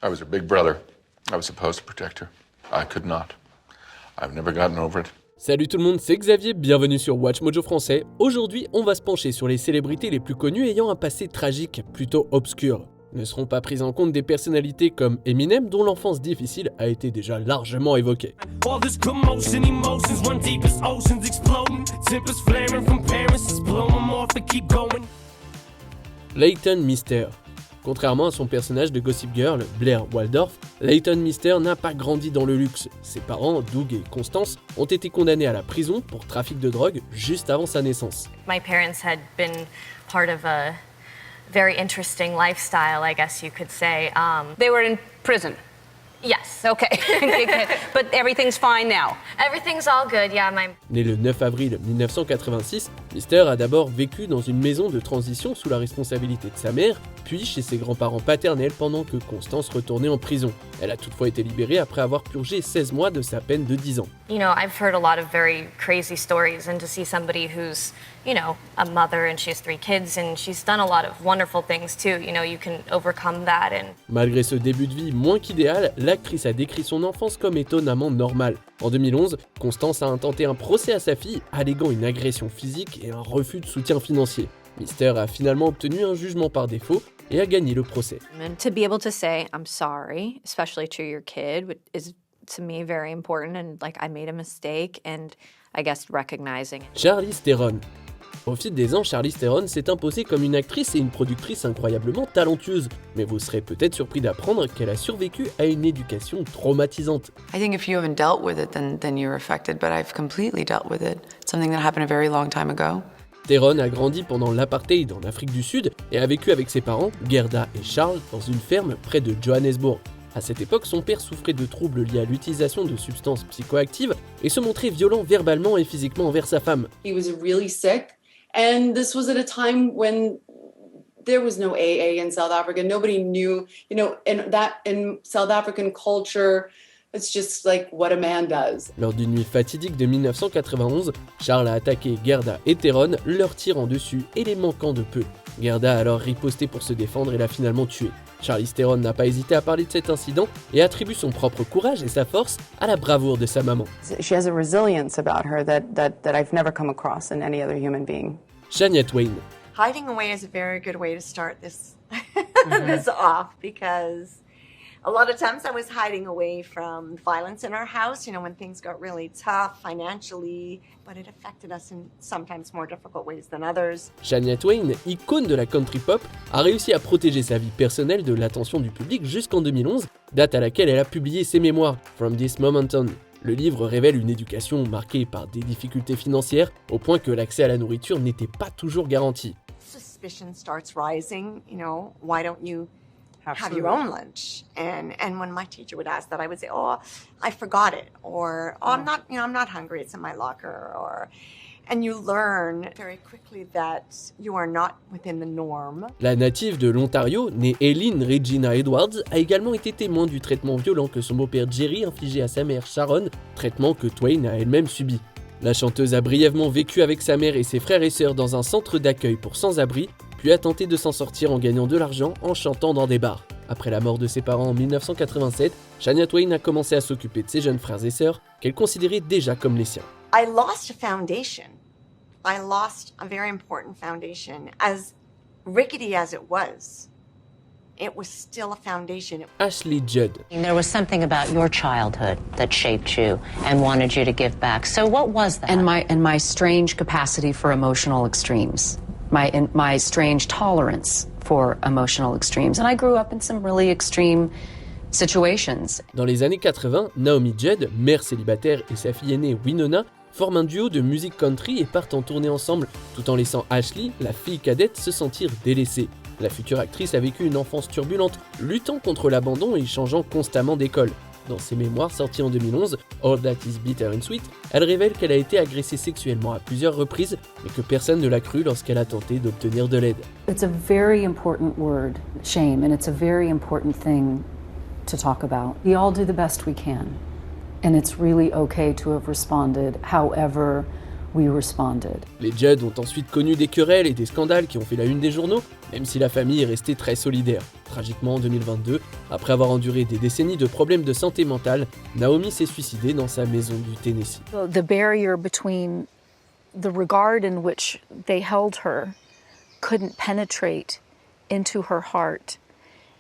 I was her big brother. I was supposed to protect her. I could not. I've never gotten over it. Salut tout le monde, c'est Xavier, bienvenue sur Watch Mojo Français. Aujourd'hui, on va se pencher sur les célébrités les plus connues ayant un passé tragique, plutôt obscur. Ne seront pas prises en compte des personnalités comme Eminem, dont l'enfance difficile a été déjà largement évoquée. Leighton Meester. Contrairement à son personnage de Gossip Girl, Blair Waldorf, Leighton Meester n'a pas grandi dans le luxe. Ses parents, Doug et Constance, ont été condamnés à la prison pour trafic de drogue juste avant sa naissance. My parents had been part of a very interesting lifestyle, I guess you could say. They were in prison? Yes. Okay. But everything's fine now? Everything's all good, yeah. Né le 9 avril 1986, Meester a d'abord vécu dans une maison de transition sous la responsabilité de sa mère, puis chez ses grands-parents paternels pendant que Constance retournait en prison. Elle a toutefois été libérée après avoir purgé 16 mois de sa peine de 10 ans. You know, I've heard a lot of very crazy stories, and to see somebody who's, you know, a mother and she has 3 kids and she's done a lot of wonderful things too, you know, you can overcome that. And malgré ce début de vie moins qu'idéal, l'actrice a décrit son enfance comme étonnamment normale. En 2011, Constance a intenté un procès à sa fille, alléguant une agression physique et un refus de soutien financier. Meester a finalement obtenu un jugement par défaut et a gagné le procès. To be able to say I'm sorry, especially to your kid, is to me very important, and like I made a mistake, and I guess recognizing it. Charlize Theron. Au fil des ans, Charlize Theron s'est imposée comme une actrice et une productrice incroyablement talentueuse. Mais vous serez peut-être surpris d'apprendre qu'elle a survécu à une éducation traumatisante. I think if you haven't dealt with it, then you're affected, but I've completely dealt with it. It's something that happened a very long time ago. Theron a grandi pendant l'apartheid en Afrique du Sud et a vécu avec ses parents, Gerda et Charles, dans une ferme près de Johannesburg. À cette époque, son père souffrait de troubles liés à l'utilisation de substances psychoactives et se montrait violent verbalement et physiquement envers sa femme. He was really sick, and this was at a time when there was no AA in South Africa. Nobody knew, you know, and that in South African culture, it's just like what a man does. Lors d'une nuit fatidique de 1991, Charles a attaqué Gerda et Theron, leur tirant dessus et les manquant de peu. Gerda a alors riposté pour se défendre et l'a finalement tué. Charlize Theron n'a pas hésité à parler de cet incident et attribue son propre courage et sa force à la bravoure de sa maman. She has a resilience about her that I've never come across in any other human being. Shania Twain. Hiding away is a very good way to start this this off, because a lot of times I was hiding away from violence in our house, you know, when things got really tough financially, but it affected us in sometimes more difficult ways than others. Shania Twain, icône de la country pop, a réussi à protéger sa vie personnelle de l'attention du public jusqu'en 2011, date à laquelle elle a publié ses mémoires, From This Moment On. Le livre révèle une éducation marquée par des difficultés financières, au point que l'accès à la nourriture n'était pas toujours garanti. Suspicion starts rising, you know, why don't you have your own lunch? And when my teacher would ask that, I would say, oh, I forgot it, or oh, I'm not hungry, it's in my locker, or and you learn very quickly that you are not within the norm. La native de l'Ontario, née Eileen Regina Edwards, a également été témoin du traitement violent que son beau-père Jerry infligeait à sa mère Sharon, traitement que Twain a elle-même subi. La chanteuse a brièvement vécu avec sa mère et ses frères et sœurs dans un centre d'accueil pour sans-abri, puis a tenté de s'en sortir en gagnant de l'argent en chantant dans des bars. Après la mort de ses parents en 1987, Shania Twain a commencé à s'occuper de ses jeunes frères et sœurs, qu'elle considérait déjà comme les siens. I lost a foundation. I lost a very important foundation. As rickety as it was still a foundation. Ashley Judd. There was something about your childhood that shaped you and wanted you to give back. So what was that? And my strange capacity for emotional extremes. My strange tolerance for emotional extremes. And I grew up in some really extreme situations. Dans les années 80, Naomi Judd, mère célibataire, et sa fille aînée Winona forment un duo de musique country et partent en tournée ensemble, tout en laissant Ashley, la fille cadette, se sentir délaissée. La future actrice a vécu une enfance turbulente, luttant contre l'abandon et changeant constamment d'école. Dans ses mémoires sorties en 2011, All That Is Bitter and Sweet, elle révèle qu'elle a été agressée sexuellement à plusieurs reprises, mais que personne ne l'a cru lorsqu'elle a tenté d'obtenir de l'aide. It's a very important word, shame, and it's a very important thing to talk about. We all do the best we can, and it's really okay to have responded however we responded. Les Judd ont ensuite connu des querelles et des scandales qui ont fait la une des journaux, même si la famille est restée très solidaire. Tragiquement, en 2022, après avoir enduré des décennies de problèmes de santé mentale, Naomi s'est suicidée dans sa maison du Tennessee. The barrier between the regard in which they held her couldn't penetrate into her heart,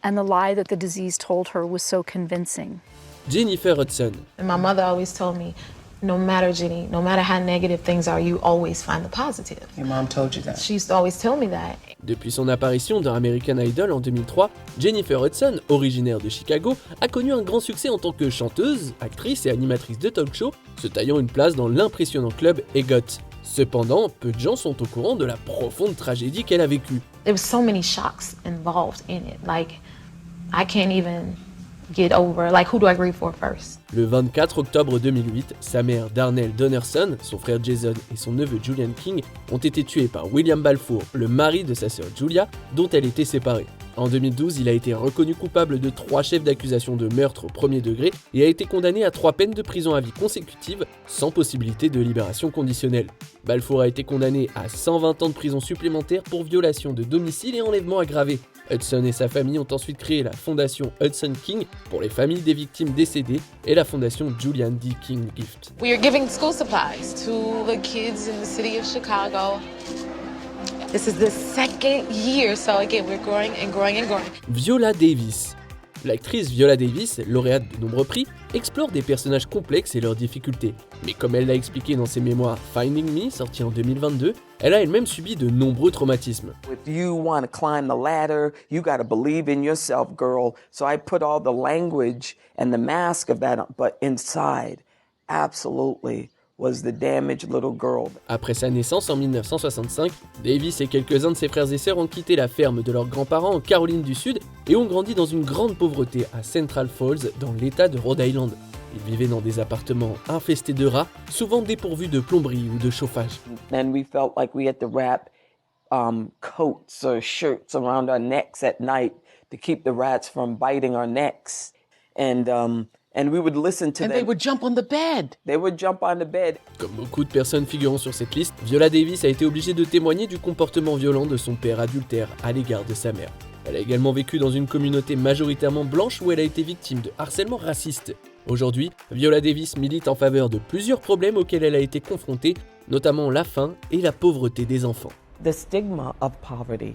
and the lie that the disease told her was so convincing. Jennifer Hudson. And my mother always told me, no matter, Jenny, no matter how negative things are, you always find the positive. Your mom told you that? She used to always tell me that. Depuis son apparition dans American Idol en 2003, Jennifer Hudson, originaire de Chicago, a connu un grand succès en tant que chanteuse, actrice et animatrice de talk-show, se taillant une place dans l'impressionnant club EGOT. Cependant, peu de gens sont au courant de la profonde tragédie qu'elle a vécue. There were so many shocks involved in it. Like, I can't even get over, like, who do I grieve for first? Le 24 octobre 2008, sa mère Darnell Donnerson, son frère Jason et son neveu Julian King ont été tués par William Balfour, le mari de sa sœur Julia, dont elle était séparée. En 2012, il a été reconnu coupable de 3 chefs d'accusation de meurtre au premier degré et a été condamné à 3 peines de prison à vie consécutives, sans possibilité de libération conditionnelle. Balfour a été condamné à 120 ans de prison supplémentaire pour violation de domicile et enlèvement aggravé. Hudson et sa famille ont ensuite créé la fondation Hudson King pour les familles des victimes décédées et la fondation Julian D. King Gift. We are giving school supplies to the kids in the city of Chicago. This is the second year, so again, we're growing and growing and growing. Viola Davis. L'actrice Viola Davis, lauréate de nombreux prix, explore des personnages complexes et leurs difficultés. Mais comme elle l'a expliqué dans ses mémoires Finding Me, sorti en 2022, elle a elle-même subi de nombreux traumatismes. If you want to climb the ladder, you got to believe in yourself, girl. So I put all the language and the mask of that, but inside, absolutely, was the damaged little girl. Après sa naissance en 1965, Davis et quelques-uns de ses frères et sœurs ont quitté la ferme de leurs grands-parents en Caroline du Sud et ont grandi dans une grande pauvreté à Central Falls, dans l'état de Rhode Island. Ils vivaient dans des appartements infestés de rats, souvent dépourvus de plomberie ou de chauffage. And we felt like we had to wrap coats or shirts around our necks at night to keep the rats from biting our necks. And we would listen to them. And they would jump on the bed. They would jump on the bed. Comme beaucoup de personnes figurant sur cette liste, Viola Davis a été obligée de témoigner du comportement violent de son père adultère à l'égard de sa mère. Elle a également vécu dans une communauté majoritairement blanche où elle a été victime de harcèlement raciste. Aujourd'hui, Viola Davis milite en faveur de plusieurs problèmes auxquels elle a été confrontée, notamment la faim et la pauvreté des enfants. The stigma of poverty,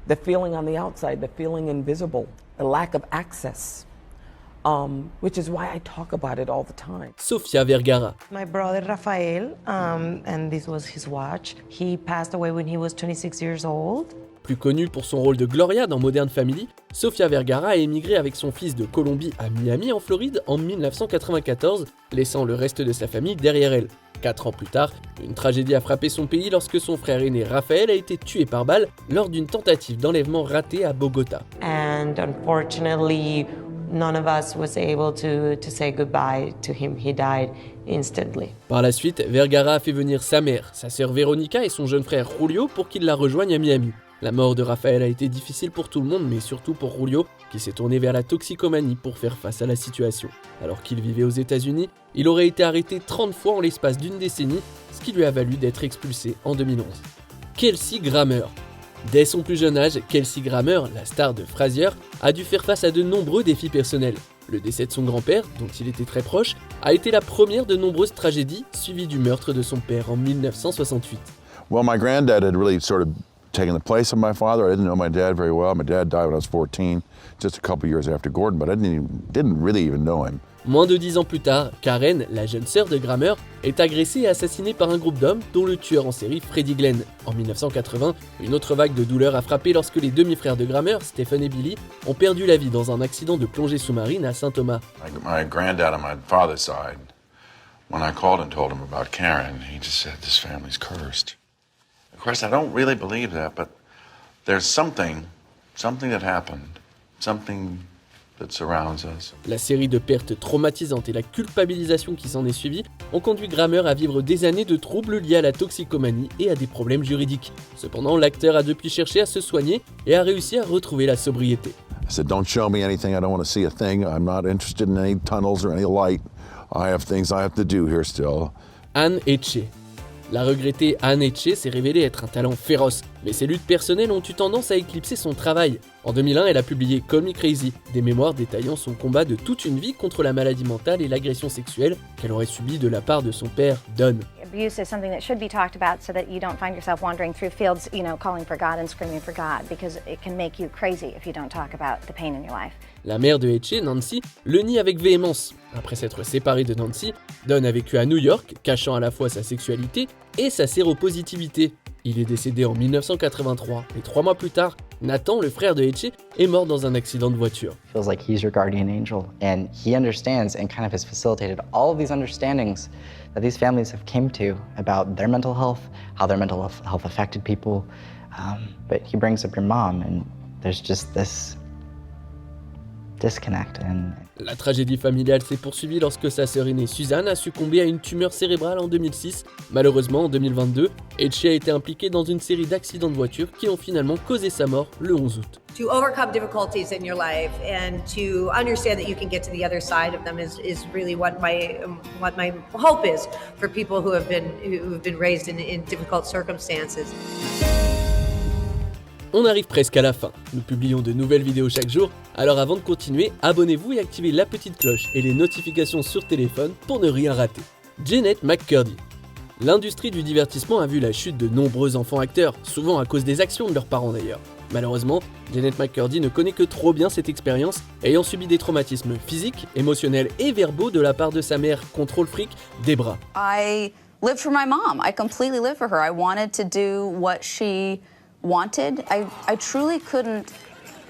the feeling on the outside, the feeling invisible, the lack of access. Which is why I talk about it all the time. Sofia Vergara. My brother Rafael, and this was his watch. He passed away when he was 26 years old. Plus connue pour son rôle de Gloria dans Modern Family, Sofia Vergara a émigré avec son fils de Colombie à Miami en Floride en 1994, laissant le reste de sa famille derrière elle. 4 ans plus tard, une tragédie a frappé son pays lorsque son frère aîné Raphaël a été tué par balle lors d'une tentative d'enlèvement ratée à Bogota. And unfortunately, none of us was able to say goodbye to him. He died instantly. Par la suite, Vergara a fait venir sa mère, sa sœur Veronica et son jeune frère Julio pour qu'ils la rejoignent à Miami. La mort de Raphaël a été difficile pour tout le monde, mais surtout pour Julio, qui s'est tourné vers la toxicomanie pour faire face à la situation. Alors qu'il vivait aux États-Unis, il aurait été arrêté 30 fois en l'espace d'une décennie, ce qui lui a valu d'être expulsé en 2011. Kelsey Grammer. Dès son plus jeune âge, Kelsey Grammer, la star de Frasier, a dû faire face à de nombreux défis personnels. Le décès de son grand-père, dont il était très proche, a été la première de nombreuses tragédies, suivie du meurtre de son père en 1968. Well, my granddad had really sort of taken the place of my father. I didn't know my dad very well. My dad died when I was 14, just a couple years after Gordon, but I didn't really even know him. Moins de 10 ans plus tard, Karen, la jeune sœur de Grammer, est agressée et assassinée par un groupe d'hommes, dont le tueur en série Freddie Glenn. En 1980, une autre vague de douleur a frappé lorsque les demi-frères de Grammer, Stephen et Billy, ont perdu la vie dans un accident de plongée sous-marine à Saint-Thomas. My granddad on my father's side, when I called and told him about Karen, he just said, "This family's cursed." Of course, I don't really believe that, but there's something that happened, something that surrounds us. La série de pertes traumatisantes et la culpabilisation qui s'en est suivie ont conduit Grammer à vivre des années de troubles liés à la toxicomanie et à des problèmes juridiques. Cependant, l'acteur a depuis cherché à se soigner et a réussi à retrouver la sobriété. I said, "Don't show me anything. I don't want to see a thing. I'm not interested in any tunnels or any light. I have things I have to do here still." Anne Etche. La regrettée Anne Etche s'est révélée être un talent féroce, mais ses luttes personnelles ont eu tendance à éclipser son travail. En 2001, elle a publié Call Me Crazy, des mémoires détaillant son combat de toute une vie contre la maladie mentale et l'agression sexuelle qu'elle aurait subie de la part de son père, Don. Abuse is something that should be talked about so that you don't find yourself wandering through fields, calling for God and screaming for God, because it can make you crazy if you don't talk about the pain in your life. La mère de Etche, Nancy, le nie avec véhémence. Après s'être séparée de Nancy, Don a vécu à New York, cachant à la fois sa sexualité et sa séropositivité. Il est décédé en 1983 et 3 mois plus tard, Nathan, le frère de Etche, est mort dans un accident de voiture. Feels like he's your guardian angel, and he understands and kind of has facilitated all of these understandings that these families have came to about their mental health, how their mental health affected people. But he brings up your mom, and there's just this disconnect. La tragédie familiale s'est poursuivie lorsque sa sœur aînée Suzanne a succombé à une tumeur cérébrale en 2006. Malheureusement, en 2022, Etche a été impliquée dans une série d'accidents de voiture qui ont finalement causé sa mort le 11 août. To overcome difficulties in your life and to understand that you can get to the other side of them is really what my hope is for people who have been raised in difficult circumstances. On arrive presque à la fin, nous publions de nouvelles vidéos chaque jour, alors avant de continuer, abonnez-vous et activez la petite cloche et les notifications sur téléphone pour ne rien rater. Janet McCurdy. L'industrie du divertissement a vu la chute de nombreux enfants acteurs, souvent à cause des actions de leurs parents d'ailleurs. Malheureusement, Janet McCurdy ne connaît que trop bien cette expérience, ayant subi des traumatismes physiques, émotionnels et verbaux de la part de sa mère contrôle freak, Debra. I lived for my mom. I completely lived for her. I wanted to do what she wanted. I truly couldn't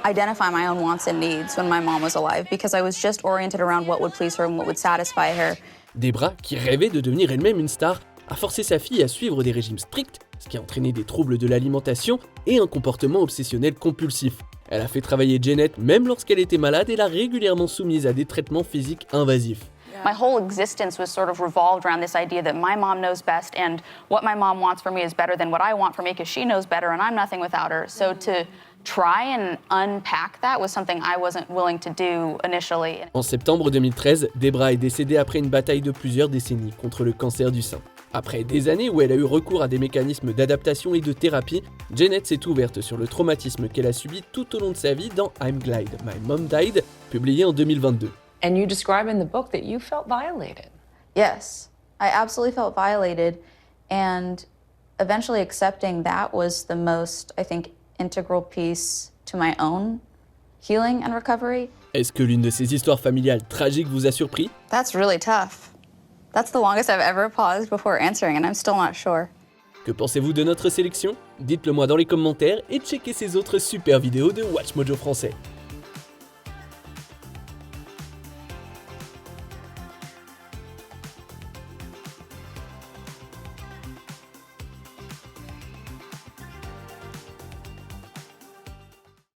identify my own wants and needs when my mom was alive because I was just oriented around what would please her and what would satisfy her. Debra, qui rêvait de devenir elle-même une star, a forcé sa fille à suivre des régimes stricts, ce qui a entraîné des troubles de l'alimentation et un comportement obsessionnel compulsif. Elle a fait travailler Janet même lorsqu'elle était malade et l'a régulièrement soumise à des traitements physiques invasifs. My whole existence was sort of revolved around this idea that my mom knows best and what my mom wants for me is better than what I want for me because she knows better and I'm nothing without her. So to try and unpack that was something I wasn't willing to do initially. En septembre 2013, Debra est décédée après une bataille de plusieurs décennies contre le cancer du sein. Après des années où elle a eu recours à des mécanismes d'adaptation et de thérapie, Janet s'est ouverte sur le traumatisme qu'elle a subi tout au long de sa vie dans I'm Glad, My Mom Died, publié en 2022. And you describe in the book that you felt violated. Yes, I absolutely felt violated, and eventually accepting that was the most, I think, integral piece to my own healing and recovery. Est-ce que l'une de ces histoires familiales tragiques vous a surpris? That's really tough. That's the longest I've ever paused before answering, and I'm still not sure. Que pensez-vous de notre sélection? Dites-le moi dans les commentaires et checkez ces autres super vidéos de Watch Mojo français.